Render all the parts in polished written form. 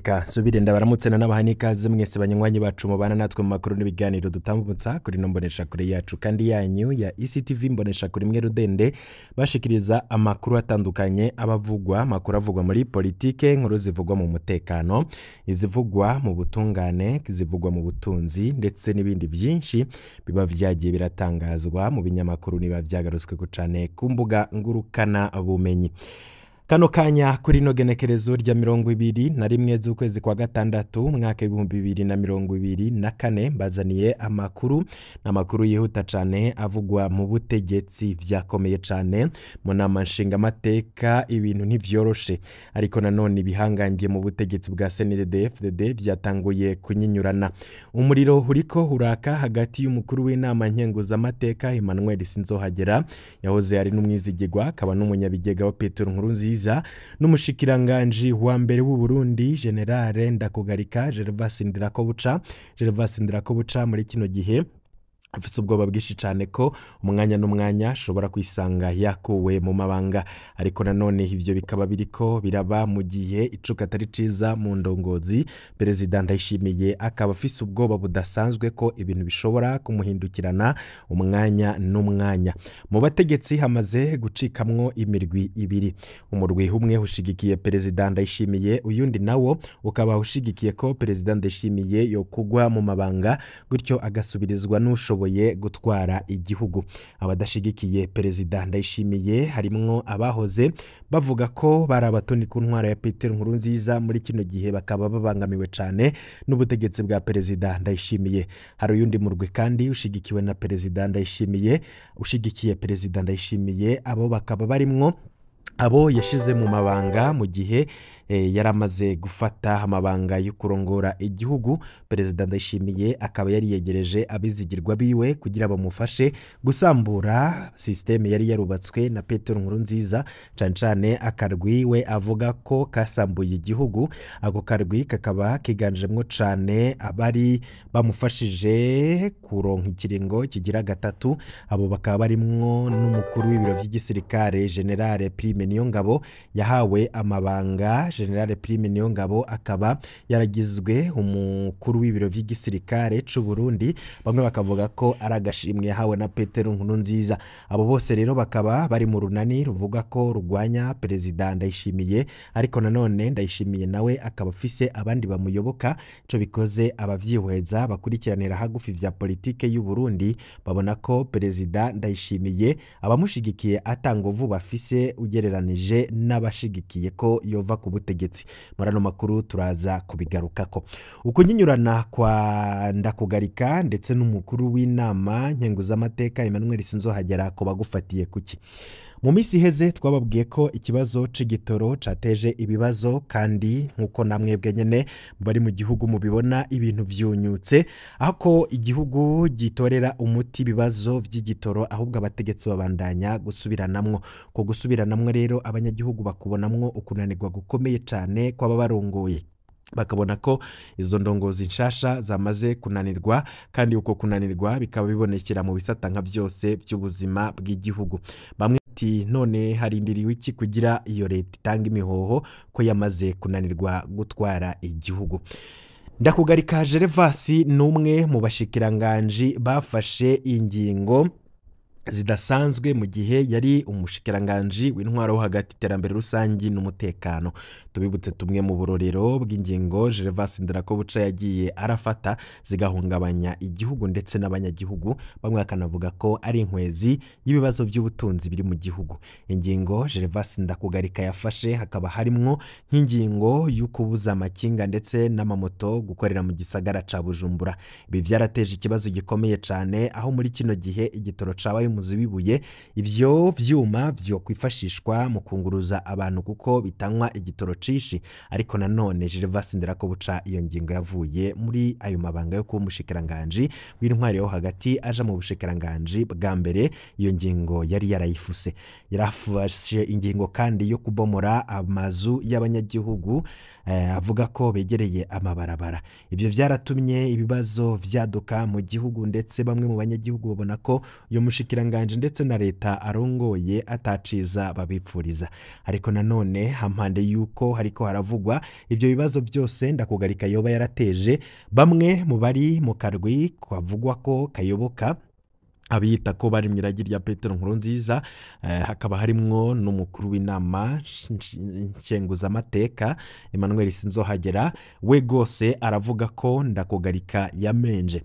Reka nsubire ndabaramutse n'abaha n'ikaze mwese banywanyi bacu mubana natwe mu makuru n'ibiganiro dutambutsa kuri no mbonesha kure yacu kandi yanyu ya ECTV mbonesha kuri mwe rudende bashikiriza amakuru atandukanye abavugwa makuru avugwa muri politike nkuru zivugwa mu mutekano izivugwa mu butungane izivugwa mu butunzi ndetse n'ibindi byinshi biba vyagiye biratangazwa mu binyamakuru niba vyagarutswe cyane ku mbuga ngurukana bumenyi. Kano kanya kuri no genekerezo rya 21 z'ukwezi kwa gatandatu mwaka 2024 bazaniye amakuru yihuta cyane avugwa mu butegetsi vyakomeye cyane mu nama nshinga mateka ibintu ntivyoroshe ariko nanone bihangangiye mu butegetsi bwa CNDD-FDD vyatanguye kunyinyurana. Umuriro uriko uraka hagati y'umukuru w'inama nkenguza mateka Emmanuel Sinzohagera yahoze ari n'umwizigirwa akaba n'umunyabigega wa Petero Nkurunziza n'umushikiranganje wa mbere w'u Burundi General Ndakugarika Gervas Ndirakobuca muri kino gihe afite ubwoba bwinshi cyane ko umwanya n'umwanya ashobora kwisanga yakuwe mu mabanga ariko nanone ivyo bikaba biriko biraba mu gihe icuka atari ciza mu ndongozi. Perezida Ndayishimiye akaba afise ubwoba budasanzwe ko ibintu bishobora kumuhindukirana umwanya n'umwanya. Mu bategetsi hamaze gucikamwo imirwi ibiri, umurwi umwe ushigikiye Perezida Ndayishimiye uyundi nawo ukaba ushigikiye ko Perezida Ndayishimiye yokugwa mu mabanga gutyo agasubirizwa n'ushoboye gutwara igihugu. Abadashigikiye Perezida Ndayishimiye harimwo abahoze bavuga ko bari abatoni ku ntwara ya Petero Nkurunziza muri kino gihe bakaba babangamiwe cyane n'ubutegetsi bwa Perezida Ndayishimiye. Hari uyundi murwi kandi ushigikiwe na Perezida Ndayishimiye ushigikiye Perezida Ndayishimiye abo bakaba barimwo abo yashize mu mabanga mu gihe yaramaze gufata amabanga yo kurongora igihugu. Perezida Ndayishimiye akaba yari yegereje abizigirwa biwe kugira bamufashe gusambura systeme yari yarubatswe na Petero Nkurunziza cancane akarwiwe avuga ko kasambuye igihugu. Ako karwi kakaba kiganjemwo cane abari bamufashije kuronka ikiringo kigira gatatu. Abo bakaba barimwo n'umukuru w'ibiro vy'igisirikare General Prime Niyongabo yahawe amabanga. General Prime Niyongabo akaba yaragizwe umukuru w'ibiro vy'igisirikare c'u Burundi, bamwe bakavuga ko aragashimwe yahawe na Petero Nkurunziza. Abo bose rero bakaba bari mu runani ruvuga ko rugwanya Perezida Ndayishimiye ariko nanone Ndayishimiye nawe akaba afise abandi bamuyoboka. Ico bikoze abavyihweza bakurikiranira hagufi vya politike y'u Burundi babona ko Perezida Ndayishimiye abamushigikiye atangovu bafise ugereranije n'abashigikiye ko yova ku butegetsi. Murano makuru turaza kubigarukako. Ukunyinyurana kwa Ndakugarika ndetse n'umukuru w'inama nkenguza amateka Emmanuel Sinzohagera ko bagufatiye kuki. Mu misi heze twababwiye ko ikibazo c'igitoro cateje ibibazo kandi nkuko namwebwe nyene bari mu gihugu mubibona ibintu vyunyutse ahako igihugu gitorera umuti bibazo vy'igitoro ahubwo abategetsi babandanya gusubiranamwo. Ko gusubiranamwo rero abanyagihugu bakubonamwo ukunanirwa gukomeye cane kwaba barongoye, bakabona ko izo ndongozi nshasha zamaze kunanirwa kandi uko kunanirwa bikaba bibonekera mu bisata nka byose by'ubuzima bw'igihugu. Bamwe ati none harindiriwe iki kugira iyo leta itanga imihoho ko yamaze kunanirwa gutwara igihugu. Ndakugarika Gervas n'umwe mu bashikiranganje bafashe ingingo zidasanzwe mu gihe yari umushikiranganje w'intwaro hagati iterambere rusangi n'umutekano. Tubibutse tumwe mu burorero bw'ingingo Gervas Ndirakobuca yagiye arafata zigahungabanya igihugu ndetse n'abanyagihugu, bamwe bakanavuga ko ari inkwezi y'ibibazo by'ubutunzi biri mu gihugu. Ingingo Gervas Ndakugarika yafashe hakaba harimwo nk'ingingo y'ukubuza amakinga ndetse n'amamoto gukorera mu gisagara ca Bujumbura. Ibi vyarateje ikibazo gikomeye cane aho muri kino gihe igitoro cabaye umuzi w'ibuye. Ivyo vyuma vyo kwifashishwa mu kunguruza abantu kuko bitanywa igitoro cishi ariko nanone Gervas Ndirakobuca iyo ngingo yavuye muri ayo mabanga yo kuba umushikiranganje w'intwari yo hagati aja mu bushikiranganje bwa mbere. Iyo ngingo yari yarayifuse. Yarafashe ingingo kandi yo kubomora amazu y'abanyagihugu avuga ko begereye amabarabara. Ivyo vyaratumye ibibazo vyaduka mu gihugu, ndetse bamwe mu banyagihugu babona ko uyo mushikiranganje ndetse na leta arongoye ataciza babipfuriza. Ariko nanone hampande yuko hariko haravugwa ivyo bibazo byose Ndakugarika yoba yarateje, bamwe mu bari mu karwi kwavugwa ko kayoboka abiyita ko bari mw'iragi rya Petero Nkurunziza, hakaba harimwo n'umukuru w'inama nshenguzamateka Emmanuel Sinzohagera, we gose aravuga ko Ndakugarika yamenje.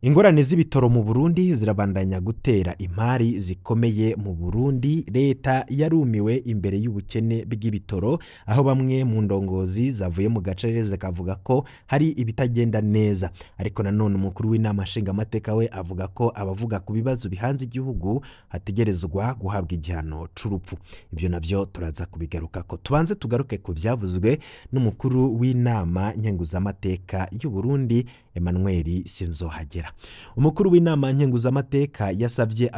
Ingorane z'ibitoro mu Burundi zirabandanya gutera impari zikomeye mu Burundi. Leta yarumiwe imbere y'ubukene bw'ibitoro, aho bamwe mu ndongozi zavuye mu gacerere zikavuga ko hari ibitagenda neza. Ariko nanone umukuru w'inama nshingamateka we avuga ko abavuga ku bibazo bihanze igihugu hategerezwa guhabwa igihano c'urupfu. Ivyo navyo turaza kubigaruka ko. Tubanze tugaruke ku vyavuzwe n'umukuru w'inama nkenguzamateka y'u Burundi Emmanuel Sinzohagera. Umukuru w'inama nkenguzamateka yasavye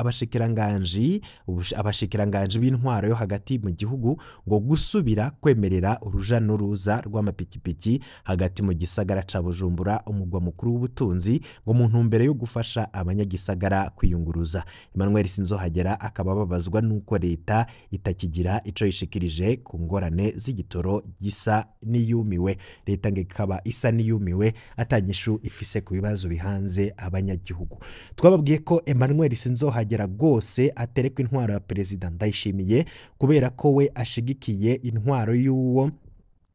abashikiranganje b'intwaro yo hagati mu gihugu ngo gusubira kwemerera uruja n'uruza rw'amapikipiki hagati mu gisagara ca Bujumbura, umugwa mukuru w'ubutunzi, ngo mu ntumbero yo gufasha abanyagisagara kwiyunguruza. Emmanuel Sinzohagera akaba babazwa nuko leta itakigira ico yishikirije ku ngorane z'igitoro gisa niyumiwe. Leta ngekaba isa niyumiwe atanyishu ifise ku bibazo bihanze abanyagihugu. Twababwiye ko Emmanuel Sinzohagera gose aterekwa intwaro ya Perezida Ndayishimiye, kubera ko we ashigikiye intwaro y'uwo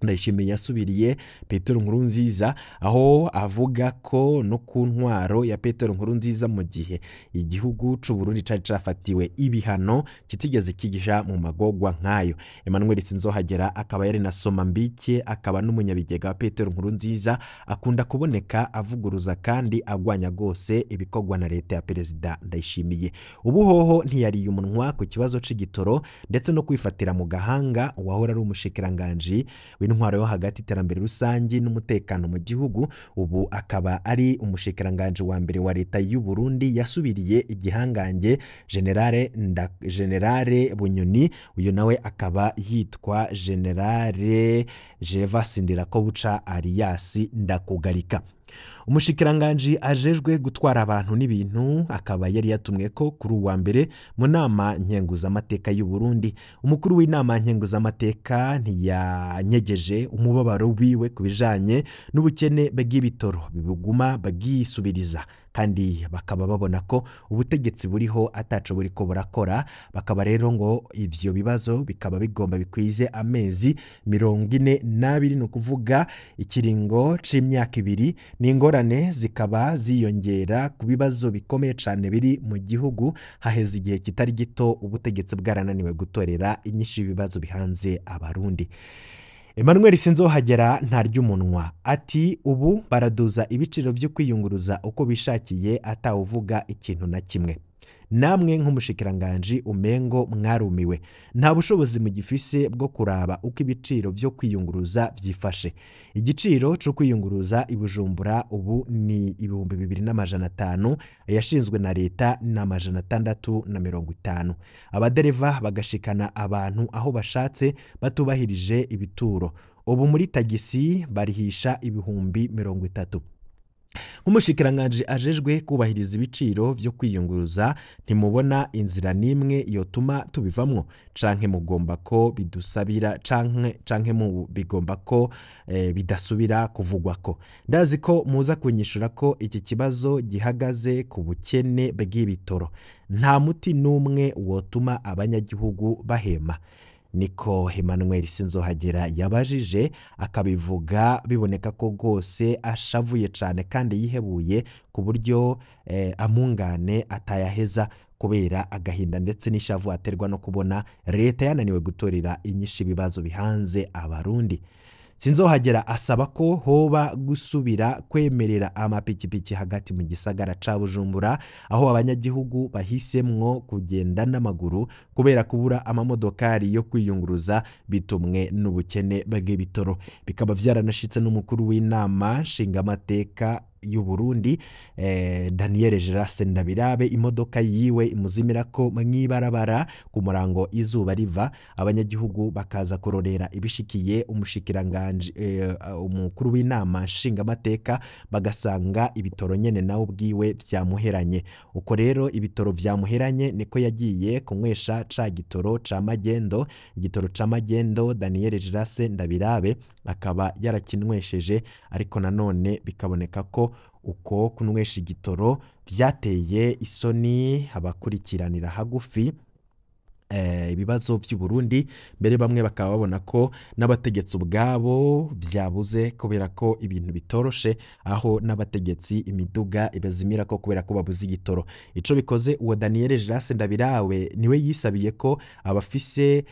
Ndayishimiye yasubiriye Petero Nkurunziza, aho avuga ko no ku ntwaro ya Petero Nkurunziza mu gihe igihugu c'u Burundi cari cafatiwe ibihano kitigeze kigisha mu magogwa nkayo. Emmanuel Sinzohagera akaba yari na Somambike, akaba n'umunyabigega wa Petero Nkurunziza, akunda kuboneka avuguruza kandi agwanya gose ibikorwa na leta ya Perezida Ndayishimiye. Ubuhoho ntiyariye umunwa ku kibazo c'igitoro ndetse no kwifatira mu gahanga uwahora ari umushikiranganje w'intwaro yo hagati, iterambere rusangi n'umutekano mu gihugu. Ubu akaba ari umushikiranganje wa mbere wa leta y'u Burundi yasubiriye igihangange Generale Bunyoni. Uyu nawe akaba yitwa Generale Gervas Ndirakobuca alias Ndakugarika. Umushikiranganje ajejwe gutwara abantu n'ibintu akaba yari yatumwe ko kuri uwa mbere mu nama nkenguzamateka y'u Burundi. Umukuru w'inama nkenguzamateka ntiyanyegeje umubabaro wiwe kubijanye n'ubukene bw'ibitoro bibuguma bwisubiriza, kandi bakaba babona ko ubutegetsi buriho ataco buriko burakora. Bakaba rero ngo ivyo bibazo bikaba bigomba bikwize amezi 42, no kuvuga ikiringo c'imyaka 2, n'ingorane zikaba ziyongera ku bibazo bikomeye cane biri mu gihugu. Haheze igihe kitari gito ubutegetsi bwarananiwe gutorera inyinshi ibibazo bihanze abarundi. Emmanuel Sinzohagera ntarya umunwa, ati ubu baraduza ibiciro vyo kwiyunguruza uko bishakiye atawuvuga ikintu na kimwe. Namwe nk'umushikiranganje umengo mwarumiwe, nta bushobozi mu gifise bwo kuraba uko ibiciro vyo kwiyunguruza vyifashe. Igiciro cyo kwiyunguruza i Bujumbura ubu ni 2500, yashinzwe na leta na 650. Abadereva bagashikana abantu aho bashatse batubahirije ibituro. Ubu muri tagisi barihisha 30,000. Nk'umushikiranganje ajejwe kubahiriza ibiciro vyo kwiyunguruza, ntimubona inzira nimwe yotuma tubivamwo, canke mugomba ko bidusabira canke mu bigomba ko bidasubira kuvugwako. Ndazi ko muza kunyishura ko iki kibazo gihagaze ku bukene bw'ibitoro. Nta muti numwe wotuma abanyagihugu bahema. Niko Emmanuel Sinzohagera yabajije, akabivuga biboneka ko gose ashavuye cane kandi yihebuye ku buryo amungane atayaheza, kubera agahinda ndetse n'ishavu aterwa no kubona leta yananiwe gutorera inyinshi ibibazo bihanze abarundi. Sinzohagera asaba ko hoba gusubira kwemerera amapikipiki hagati mu gisagara ca Bujumbura, aho abanyagihugu bahisemwo kugenda n'amaguru kubera kubura amamodokari yo kwiyunguruza bitumwe n'ubukene bw'ibitoro. Bikaba vyaranashitse n'umukuru w'inama nshingamateka y'Uburundi Daniel Gerase Ndabirabe imodoka yiwe imuzimira ko mw'ibarabara ku murango izuba riva abanyagihugu bakaza kurorera ibishikiye umushikiranganje umukuru w'inama nshingamateka bagasanga ibitoro nyene nawe ubwiwe vyamuheranye uko rero ibitoro vyamuheranye niko yagiye kunywesha ca gitoro ca magendo igitoro ca magendo Daniel Gerase Ndabirabe akaba yarakinwesheje ariko nanone bikaboneka ko uko kunwesha igitoro vyateye isoni abakurikiranira hagufi ibibazo by'Uburundi mbere bamwe bakaba babona ko n'abategetsi ubwabo vyabuze kubera ko ibintu bitoroshe aho n'abategetsi imiduga ibazimira ko kubera ko babuze igitoro ico bikoze uwo Daniel Gerase Ndabirawe niwe yisabiye ko abafise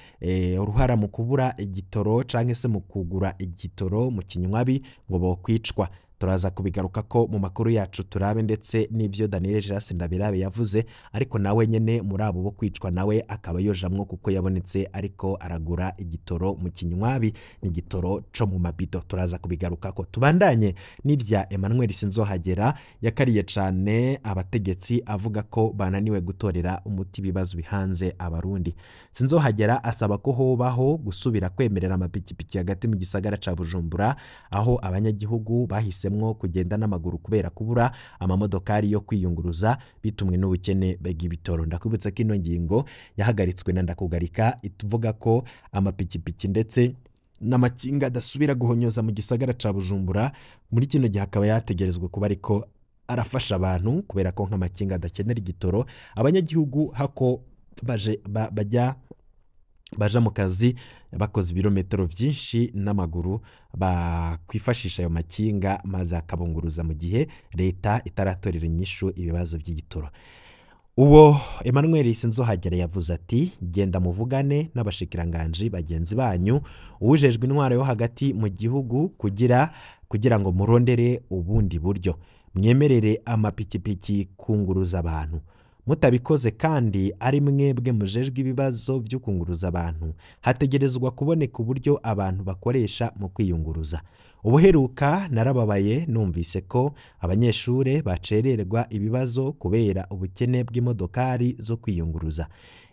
uruhara mu kubura igitoro canke se mu kugura igitoro mu kinywabi ngo bokwicwa turaza kubigaruka ko mu makuru yacu turabe ndetse n'ivyo Daniel Gerase Ndabirabe yavuze ariko nawe nyene muri abo bo kwicwa nawe akaba yojamwo kuko yabonetse ariko aragura igitoro mu kinywabi n'igitoro co mu mabido turaza kubigaruka ko tubandanye n'ivya Emmanuel Sinzohagera yakariye cane abategetsi avuga ko bananiwe gutorera umuti bibazo bihanze abarundi Sinzohagera asaba ko hobaho gusubira kwemerera amapikipiki hagati mu gisagara ca Bujumbura aho abanyagihugu bahise kugenda n'amaguru kubera kubura amamodokari yo kwiyunguruza bitumwe n'ubukene bw'ibitoro ndakwibutsa ko ino ngingo yahagaritswe na ndakugarika ituvuga ko amapikipiki ndetse n'amakinga adasubira guhonyoza mu gisagara ca Bujumbura muri kino gihe akaba yategerezwa kuba ariko arafasha abantu kubera ko nk'amakinga adakenera igitoro abanyagihugu hako baja mu kazi bakoze ibirometero vyinshi n'amaguru bakwifashisha ayo makinga maze akabunguruza mu gihe leta itaratorera inyishu ibibazo by'igitoro uwo Emmanuel Sinzohagera yavuze ati genda muvugane n'abashikiranganje bagenzi banyu uwujejwe intwaro yo hagati mu gihugu kugira ngo murondere ubundi buryo mwemerere amapikipiki kunguruza abantu mutabikoze kandi ari mwebwe mujejwe ibibazo byo kunguruza abantu hategerezwa kuboneka uburyo abantu bakoresha mu kwiyunguruza ubuheruka narababaye numvise ko abanyeshure bacererwa ibibazo kubera ubukene bw'imodokari zo kwiyunguruza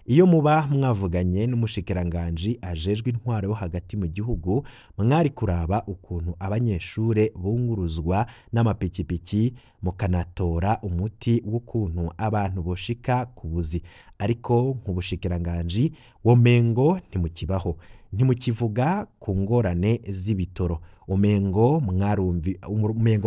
iyo muba mwavuganye n'umushikiranganje ajejwe intwaro yo hagati mu gihugu mwari kuraba ukuntu abanyeshure bunguruzwa n'amapikipiki mukanatora umuti w'ukuntu abantu boshika kubuzi ariko nk'ubushikiranganje womengo ntimukivuga ku ngorane z'ibitoro umengo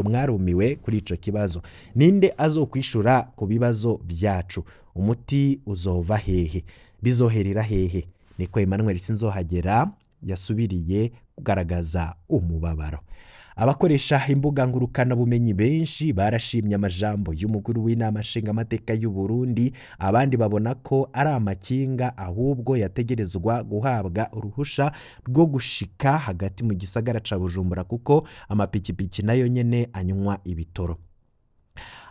mwarumiwe kuri ico kibazo ninde azokwishura ku bibazo vyacu umuti uzova hehe bizoherera hehe niko Emmanuel Sinzohagera yasubiriye kugaragaza umubabaro abakoresha imbuga ngurukana bumenyi benshi barashimye amajambo y'umukuru w'inama nshingamateka y'u Burundi abandi babona ko ari amakinga ahubwo yategerezwa guhabwa uruhusha rwo gushika hagati mu gisagara ca Bujumbura kuko amapikipiki nayo nyene anywa ibitoro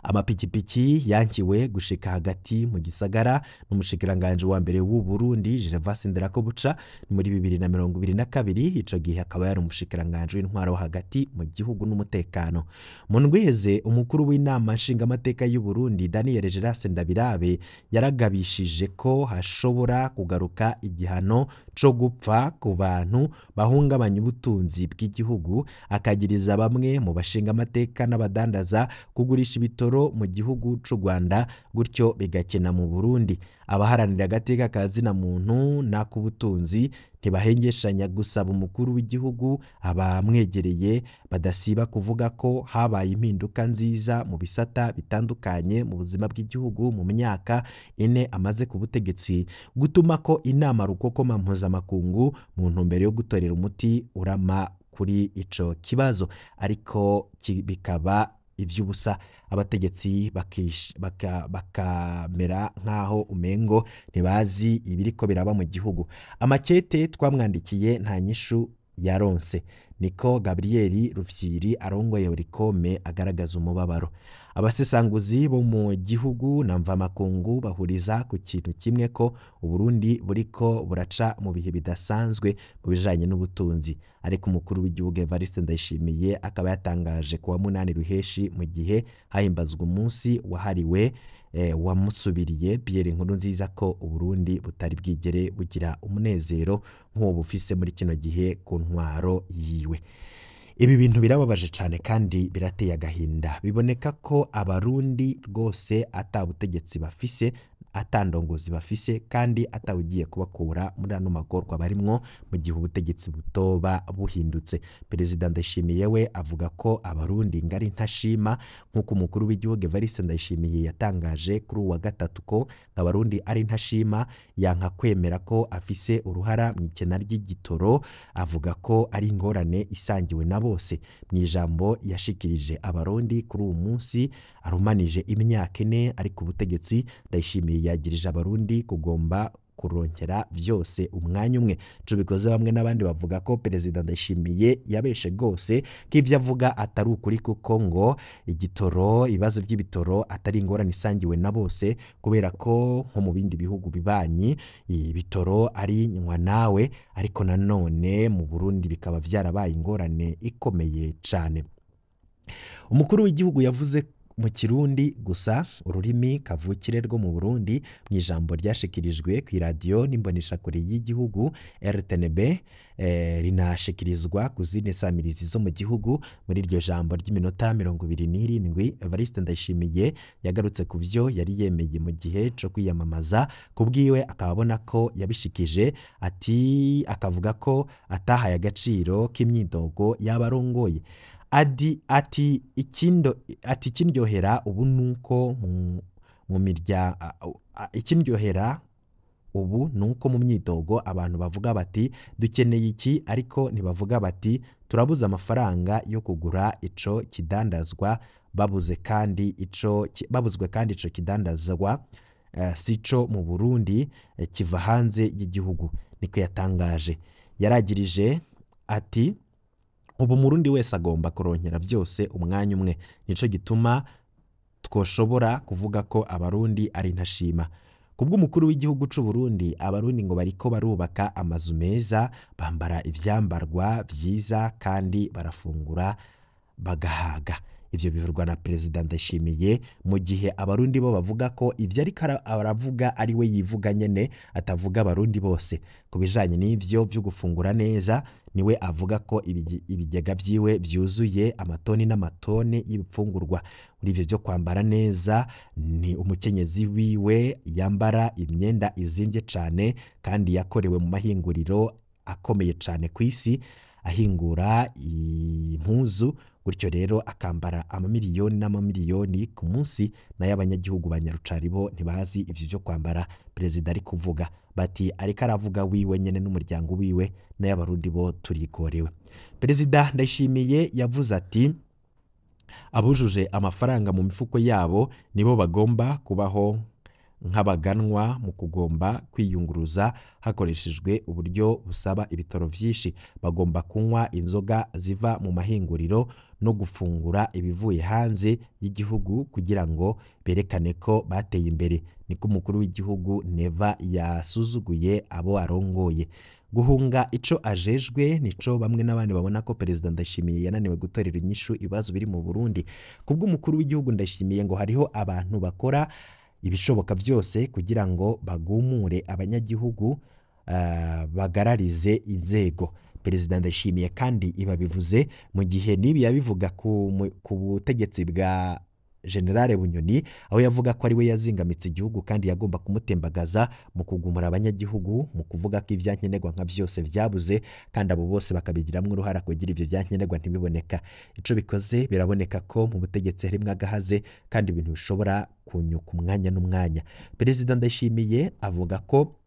amapikipiki yankiwe gushika hagati mu gisagara n'umushikiranganje wa mbere w'u Burundi Gervais Ndirakobuca muri 2022 ico gihe akaba yari umushikiranganje w'intwaro hagati mu gihugu n'umutekano mu ndwiheze umukuru w'inama nshingamateka y'u Burundi Daniel Gerase Ndabirabe yaragabishije ko hashobora kugaruka igihano co gupfa ku bantu bahungabanya ubutunzi bw'igihugu akagiriza bamwe mu bashingamateka n'abadandaza kugurisha ibitoro mu gihugu c'u Rwanda gutyo bigakena mu Burundi abaharanira agateka kazina muntu n'akubutunzi ntibahengeshanya gusaba umukuru w'igihugu abamwegereye badasiba kuvuga ko habaye impinduka nziza mu bisata bitandukanye mu buzima bw'igihugu mu myaka 4 amaze ku butegetsi gutuma ko inama rukokoma mpuzamakungu mu ntumbero yo gutorera umuti urama kuri ico kibazo ariko bikaba ivy'ubusa abategetsi bakamera nkaho umengo ntibazi ibiriko biraba mu gihugu amakete twamwandikiye nta nyishu yaronse, niko Gabriel Rufyiri arongoye Oricome agaragaza umubabaro. Abasesanguzi bo mu gihugu na mvamakungu bahuriza ku kintu kimwe ko Uburundi buriko buraca mu bihe bidasanzwe mu bijanye n'ubutunzi, ariko umukuru w'igihugu Evariste Ndayishimiye akaba yatangaje ku wa 8 Ruheshi mu gihe hahimbazwa umunsi wahariwe wamusubiriye Pierre Nkurunziza ko Uburundi butari bwigere bugira umunezero nk'uwo bufise muri kino gihe ku ntwaro yiwe. Ibi bintu birababaje cyane kandi birateye agahinda. Biboneka ko abarundi rwose atabutegetsi bafise, atandongozi bafise, kandi atawugiye kubakura muri ano magorwa barimwo mu gihe ubutegetsi butoba buhindutse. Perezida Ndayishimiye we avuga ko abarundi ngari ntashima, nk'uko umukuru w'igihugu Evariste Ndayishimiye yatangaje kuri uwa gatatu ko abarundi ari ntashima, yanka kwemera ko afise uruhara mu ikena ry'igitoro, avuga ko ari ingorane isangiwe na bose. Mu ijambo yashikirije abarundi kuri uwo munsi arumanije imyaka 4 ariko ubutegetsi, Ndayishimiye yagirije abarundi kugomba kurongera vyose umwanya umwe. Ico bikoze bamwe n'abandi bavuga ko Perezida Ndayishimiye yabeshe gose ko ivyo avuga atari ukuri, kuko ngo igitoro, ibibazo by'ibitoro atari ingorane isangiwe na bose, kubera ko nko mu bindi bihugu bibanyi ibitoro ari nywa nawe, ariko nanone mu Burundi bikaba vyarabaye ingorane ikomeye cane. Umukuru w'igihugu yavuze mu Kirundi gusa, ururimi kavukire rwo mu Burundi, mu ijambo ryashikirijwe ku radio n'imboneshakure y'igihugu RTNB, rinashikirizwa ku zindi samirizi zo mu gihugu. Muri iryo jambo ry'iminota 27 Evariste Ndayishimiye yagarutse ku vyo yari yemeye mu gihe cyo kwiyamamaza. Kubwiwe akababona ko yabishikije, akavuga ko atahaye agaciro k'imyidogo y'abarongoye. Ati ikindyohera ubu nuko mu mirya ikindyohera ubu nuko mu myidogo abantu bavuga bati dukeneye iki, ariko ntibavuga bati turabuze amafaranga yo kugura ico kidandazwa, babuzwe kandi ico kidandazwa sico mu Burundi, kiva hanze y'igihugu. Niko yatangaje. Yaragirije ati ubu Murundi wese agomba kurongera vyose umwanya umwe, nico gituma twoshobora kuvuga ko abarundi ari ntashima. Kubwo umukuru w'igihugu c'u Burundi, abarundi ngo bariko barubaka amazu meza, bambara ivyambarwa vyiza kandi barafungura bagahaga. Ivyo bivurwa na Perezida Ndayishimiye mu gihe abarundi bo bavuga ko ivyo ariko aravuga ari we yivuga nyene, atavuga abarundi bose. Kubijanye n'ivyo vyo gufungura neza, niwe avuga ko ibigega vyiwe vyuzuye amatoni n'amatoni y'ibifungurwa. Muri ivyo vyo kwambara neza, ni umukenyezi wiwe yambara imyenda izimvye cane kandi yakorewe mu mahinguriro akomeye cane kw'isi ahingura impuzu, gutyo rero akambara amamiliyoni n'amamiliyoni ku munsi, nayo abanyagihugu banyarucari bo ntibazi ivyo vyo kwambara perezida ari kuvuga. Bati ariko aravuga wiwe nyene n'umuryango wiwe, nayo abarundi bo turikorewe. Perezida Ndayishimiye yavuze ati abujuje amafaranga mu mifuko yabo nibo bagomba kubaho nk'abaganwa mu kugomba kwiyunguruza hakoreshejwe uburyo busaba ibitoro vyinshi. Bagomba kunywa inzoga ziva mu mahinguriro no gufungura ibivuye hanze y'igihugu kugira ngo berekane ko bateye imbere. Niko umukuru w'igihugu Neva yasuzuguye abo arongoye. Guhunga ico ajejwe nico bamwe n'abandi babona ko Perezida Ndayishimiye yananiwe gutorera inyishu ibibazo biri mu Burundi. Kubwo umukuru w'igihugu Ndayishimiye ngo hariho abantu bakora ibishoboka vyose kugira ngo bagumure abanyagihugu, bagararize inzego. Perezida Ndayishimiye kandi ibabivuze mu gihe nibi yabivuga ku butegetsi bwa General Bunyoni, aho yavuga ko ari we yazingamitse igihugu kandi yagomba kumutembagaza mu kugumura abanyagihugu, mu kuvuga ko ivyankenerwa nka vyose vyabuze kandi abo bose bakabigiramwo uruhara kugira ivyo vyankenerwa ntibiboneka. Ico bikoze biraboneka ko mu butegetsi harimwo agahaze kandi ibintu bishobora kunyuka umwanya n'umwanya. Perezida Ndayishimiye avuga ko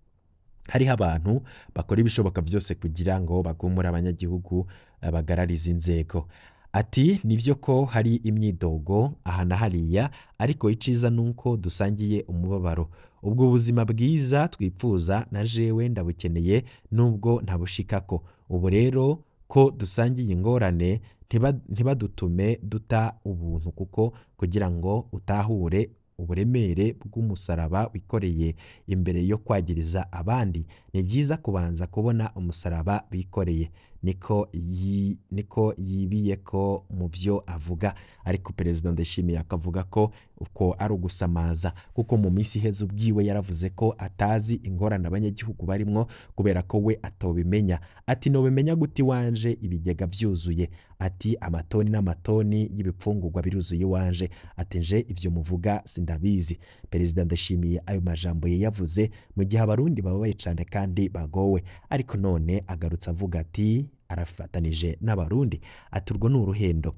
hariho abantu bakora ibishoboka vyose kugira ngo bagumure abanyagihugu, bagararize inzego. Ati nivyo ko hari imyidogo aha na hariya, ariko iciza nuko dusangiye umubabaro. Ubwo buzima bwiza twipfuza na jewe ndabukeneye nubwo ntabushikako. Ubu rero ko dusangiye ingorane ntibadutume duta ubuntu kuko kugira ngo utahure uburemere bw'umusaraba wikoreye imbere yo kwagiriza abandi ni byiza kubanza kubona umusaraba bikoreye niko yibiye ko mu byo avuga. Ariko perezida Ndayishimiye akavuga ko uko ari ugusamaza kuko mu minsi iheze ubwiwe yaravuze ko atazi ingorane abanyagihugu barimwo kubera ko we atobimenya. Ati nobimenya gute iwanje ibigega byuzuye, ati amatoni n'amatoni y'ibipfungurwa biruzuye iwanje, ati nje ivyo muvuga sindabizi. Perezida Ndayishimiye ayo majambo ye yavuze mu gihe abarundi bababaye cane kandi bagowe, ariko none agarutse avuga ati arafatanije n'abarundi, ati urwo ni uruhendo.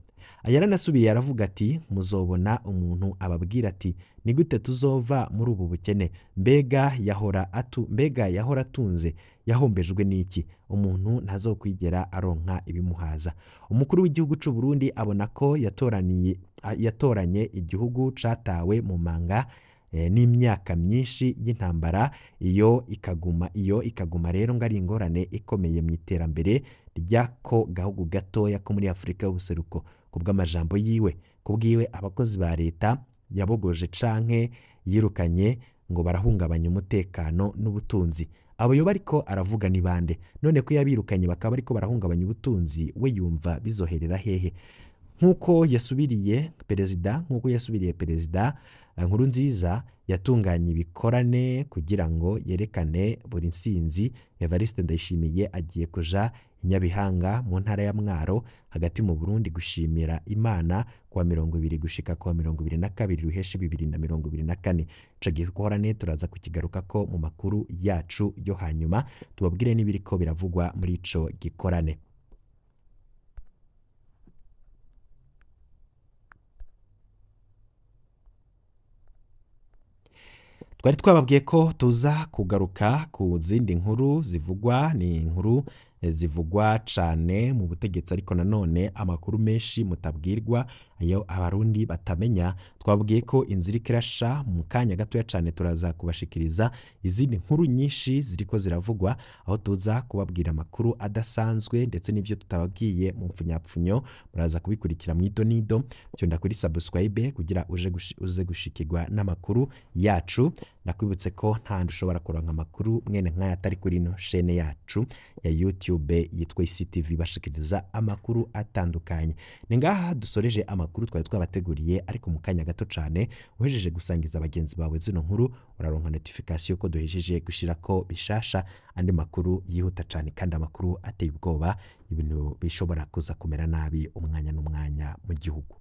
Yaranasubiye aravuga ati muzobona umuntu ababwira ati ni gute tuzova muri ubu bukene, mbega yahora atunze yahombejwe n'iki, umuntu ntazokwigera aronka ibimuhaza. Umukuru w'igihugu c'u Burundi abona ko yatoranye igihugu catawe mu manga n'imyaka myinshi y'intambara, iyo ikaguma rero ngo ari ingorane ikomeye mu iterambere ry'ako gahugu gatoya ko muri Afurika y'ubuseruko. Kubw'amajambo yiwe, kubwiwe abakozi ba leta yabogoje canke yirukanye ngo barahungabanya umutekano n'ubutunzi. Abo yoba ariko aravuga ni bande? None ko yabirukanye bakaba ariko barahungabanya ubutunzi, we yumva bizoherera hehe? Nk'uko yasubiriye perezida Nkurunziza yatunganye ibikorane kugira ngo yerekane buri nsinzi. Evariste Ndayishimiye agiye kuja i Nyabihanga mu ntara ya Mwaro hagati mu Burundi gushimira Imana kuwa 20 gushika kuwa 22 ruheshi 2024. Ico gikorane turaza kukigaruka ko mu makuru yacu yo hanyuma, tubabwire n'ibiriko biravugwa muri ico gikorane. Twari twababwiye ko tuza kugaruka ku zindi nkuru zivugwa, ni inkuru zivugwa cane mu butegetsi ariko nanone amakuru menshi mutabwirwa, ayo abarundi batamenya. Twabwiye ko inzira ikirasha mu kanya gatoya cane turaza kubashikiriza izindi nkuru nyinshi ziriko ziravugwa, aho tuza kubabwira amakuru adasanzwe ndetse n'ivyo tutababwiye mu mfunyapfunyo muraza kubikurikira mu idonido. Cyonda kuri subscribe kugira uze gushikirwa n'amakuru yacu. Nakwibutse ko ntandi ushobora kuronka amakuru mwene nk'aya atari kuri ino chaîne yacu ya YouTube yitwa ICTV bashikiriza amakuru atandukanye. Ni ngaha dusoreje amakuru twari twabateguriye, ariko mu kanya gato cane uhejeje gusangiza abagenzi bawe zino nkuru uraronka notification ko duhejeje gushirako bishasha andi makuru yihuta cane kandi amakuru ateye ubwoba, ibintu bishobora kuza kumera nabi umwanya n'umwanya mu gihugu.